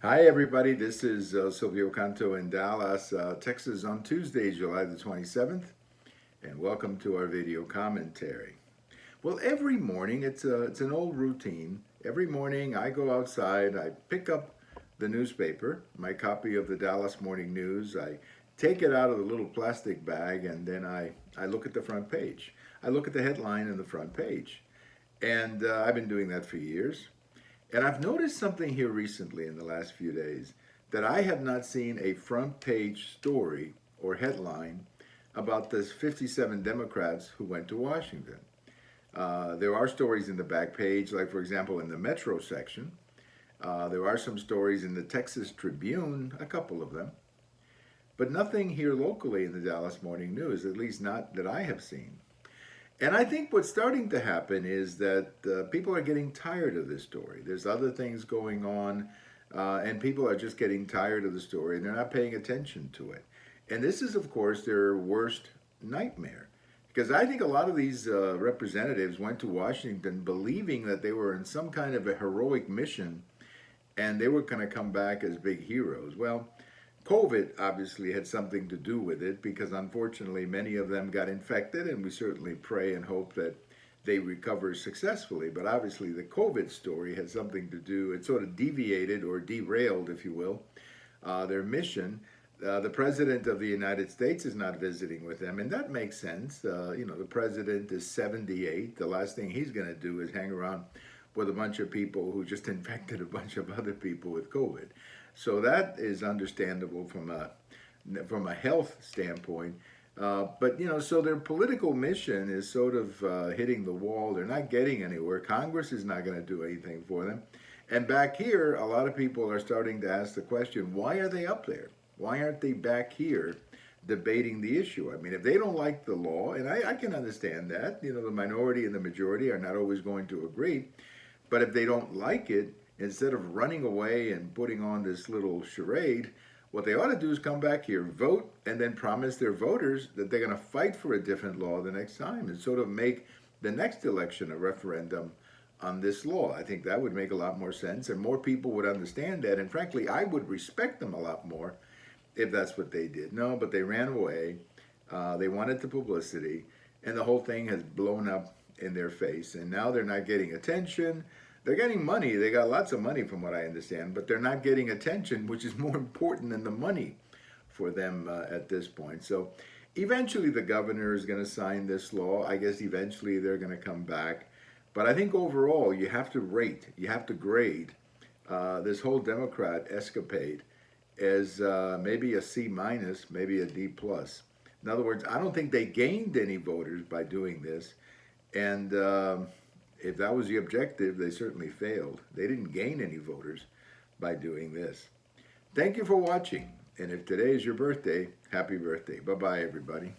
Hi, everybody. This is Silvio Canto in Dallas, Texas on Tuesday, July the 27th, and welcome to our video commentary. Well, every morning, it's an old routine. Every morning, I go outside, I pick up the newspaper, my copy of the Dallas Morning News, I take it out of the little plastic bag, and then I look at the front page. I look at the headline in the front page. And I've been doing that for years. And I've noticed something here recently in the last few days that I have not seen a front page story or headline about the 57 Democrats who went to Washington. There are stories in the back page, like, for example, in the Metro section. There are some stories in the Texas Tribune, a couple of them, but nothing here locally in the Dallas Morning News, at least not that I have seen. And I think what's starting to happen is that people are getting tired of this story. There's other things going on, and people are just getting tired of the story, and they're not paying attention to it. And this is, of course, their worst nightmare. Because I think a lot of these representatives went to Washington believing that they were in some kind of a heroic mission and they were going to come back as big heroes. Well, COVID obviously had something to do with it because unfortunately many of them got infected, and we certainly pray and hope that they recover successfully. But obviously the COVID story had something to do, it sort of deviated or derailed, if you will, their mission. The president of the United States is not visiting with them, and that makes sense. The president is 78. The last thing he's going to do is hang around with a bunch of people who just infected a bunch of other people with COVID. So that is understandable from a health standpoint. So their political mission is sort of hitting the wall. They're not getting anywhere. Congress is not going to do anything for them. And back here, a lot of people are starting to ask the question, why are they up there? Why aren't they back here debating the issue? I mean, if they don't like the law, and I can understand that, the minority and the majority are not always going to agree, but if they don't like it, instead of running away and putting on this little charade, what they ought to do is come back here, vote, and then promise their voters that they're going to fight for a different law the next time and sort of make the next election a referendum on this law. I think that would make a lot more sense, and more people would understand that. And frankly, I would respect them a lot more if that's what they did. No, but they ran away. They wanted the publicity, and the whole thing has blown up in their face. And now they're not getting attention. They're getting money. They got lots of money from what I understand, but they're not getting attention, which is more important than the money for them at this point. So eventually the governor is going to sign this law. I guess eventually they're going to come back. But I think overall you have to rate, you have to grade this whole Democrat escapade as maybe a C minus, maybe a D plus. In other words, I don't think they gained any voters by doing this. And if that was the objective, they certainly failed. They didn't gain any voters by doing this. Thank you for watching. And if today is your birthday, happy birthday. Bye-bye, everybody.